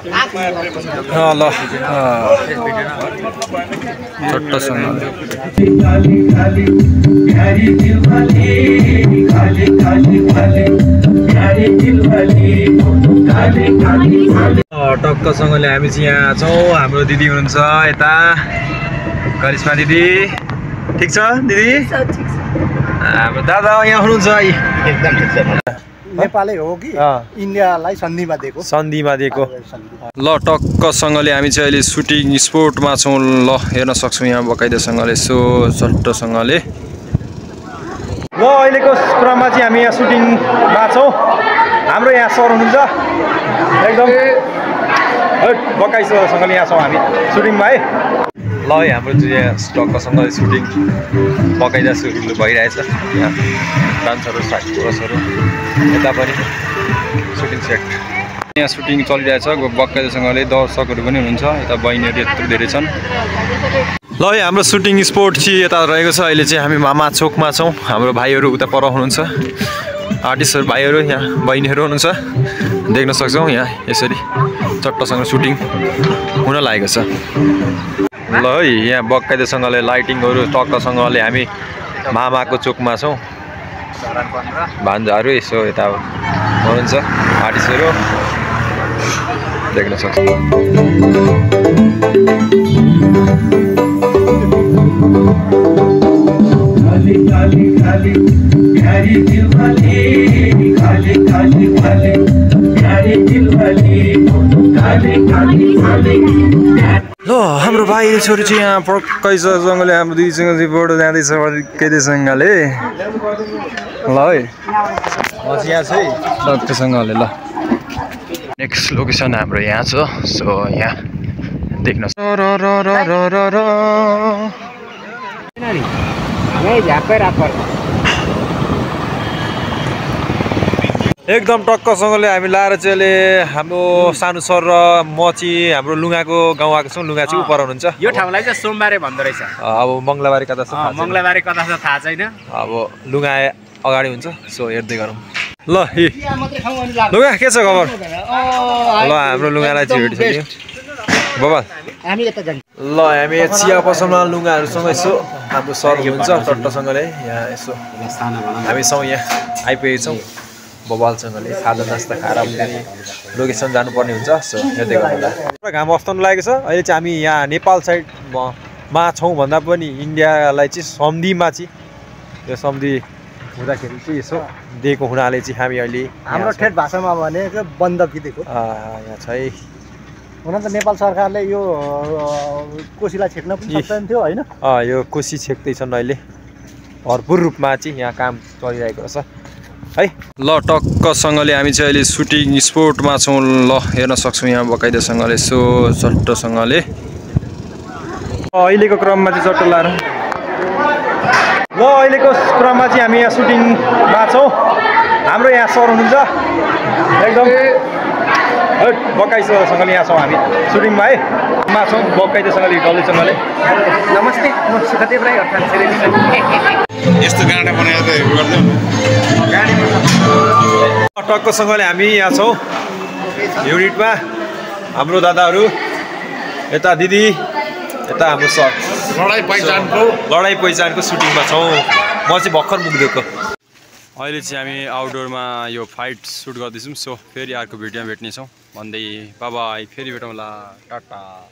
ल छोटोसँग टक्कसँगले हामी चाहिँ यहाँ छौँ। हाम्रो दिदी हुनुहुन्छ यता करिश्मा दिदी। ठिक छ दिदी? हाम्रो दादा यहाँ हुनुहुन्छ। एकदम ठिक छ। नेपालै हो कि इन्डियालाई सन्धिमा दिएको? सन्धिमा दिएको। ल टक्कसँगले हामी चाहिँ अहिले सुटिङ स्पोर्टमा छौँ। ल हेर्न सक्छौँ यहाँ बकाइदासँगले यसो चट्टसँगले। ल अहिलेको क्रममा चाहिँ हामी यहाँ सुटिङमा छौँ। हाम्रो यहाँ सर हुनुहुन्छ एकदम बकाइसँगले यहाँ छौँ हामी सुटिङमा है। ल है हाम्रो चाहिँ यहाँ टक्कसँगले सुटिङ बकाइदा सुरु भइरहेछ। यहाँ डान्सहरू साइडहरू यता पनि सुटिङ सेट यहाँ सुटिङ चलिरहेछ बकाइदासँगले। दर्शकहरू पनि हुनुहुन्छ यता बहिनीहरू यत्रो धेरै छन्। ल है हाम्रो सुटिङ स्पोट चाहिँ यता रहेको छ। अहिले चाहिँ हामी मामा चोकमा छौँ। हाम्रो भाइहरू उता पर हुनुहुन्छ आर्टिस्टहरू भाइहरू, यहाँ बहिनीहरू हुनुहुन्छ देख्न सक्छौँ। यहाँ यसरी चट्टसँग सुटिङ हुन लागेको छ। ल है यहाँ बकाइदासँगले लाइटिङहरू टक्कसँगले हामी मामाको चोकमा छौँ। भान्जाहरू यसो यता हुनुहुन्छ आर्टिस्टहरू देख्न सक्छौँ। ल हाम्रो भाइ छोरी चाहिँ यहाँ पक्कैसँगले हाम्रो दिदीसँग चाहिँ फोटो जाँदैछ कैदैसँगले। ल है म चाहिँ यहाँ चाहिँ टक्कसँगले। ल नेक्स्ट लोकेसन हाम्रो यहाँ छ। सो यहाँ देख्न एकदम टक्कसँगले हामी लाएर चाहिँ अहिले हाम्रो सानो सर र म चाहिँ हाम्रो लुगाको गाउँ आएको छौँ। लुगा चाहिँ उ पराउनुहुन्छ। यो ठाउँलाई चाहिँ सोमबारे भन्दो रहेछ। अब मङ्गलबारे कता छ मङ्गलबारे कता छ थाहा छैन। अब लुगा अगाडि हुन्छ। सो हेर्दै गरौँ। ल लुगा के छ खबर? ल हाम्रो लुगालाई चाहिँ भेटिसक्यो बबाल। ल हामी चिया पसलमा लुगाहरूसँग यसो हाम्रो सर हुन्छ टट्टसँगले यहाँ यसो हामी छौँ। यहाँ आइपुगेको छौँ बबालसँगले खाजा नास्ता खाएर पनि लोकेसन जानुपर्ने हुन्छ। सो हेर्दै गर्नु घाम अस्ताउनु लागेको छ। अहिले चाहिँ हामी यहाँ नेपाल साइडमा छौँ भन्दा पनि इन्डियालाई चाहिँ सन्धिमा चाहिँ यो सन्धि हुँदाखेरि चाहिँ यसो दिएको हुनाले चाहिँ हामी अहिले हाम्रो ठेट भाषामा भनेको बन्दकी दिएको यहाँ छ है। हुन त नेपाल सरकारले यो कोसीलाई छेक्न पनि सक्दैन थियो होइन? यो कोसी छेक्दैछन् अहिले भरपुर रूपमा चाहिँ यहाँ काम चलिरहेको छ है। ल टक्कसँगले हामी चाहिँ अहिले सुटिङ स्पोर्टमा छौँ। ल हेर्न सक्छौँ यहाँ बकाइदासँगले यसो चट्टसँगले। अहिलेको क्रममा चाहिँ चट्ट लाएर ल अहिलेको क्रममा चाहिँ हामी यहाँ सुटिङमा छौँ। हाम्रो यहाँ सर हुनुहुन्छ एकदम बकाइसँगले यहाँ छौँ हामी सुटिङमा है। मा छौँ बकाइदासँगले डल्लैसँगले। नमस्ते म सुखदेव राई अर्थात् यस्तो गाडा बनाएर गर्दै टक्कसँगले हामी यहाँ छौँ युनिटमा। हाम्रो दादाहरू यता दिदी यता हाम्रो सर लडाइँ पहिचानको सुटिङमा छौँ। म चाहिँ भर्खर पुगिदिएको। अहिले चाहिँ हामी आउटडोरमा यो फाइट सुट गर्दैछौँ। सो फेरि अर्को भिडियोमा भेट्नेछौँ भन्दै बाई फेरि भेटौँला टाटा।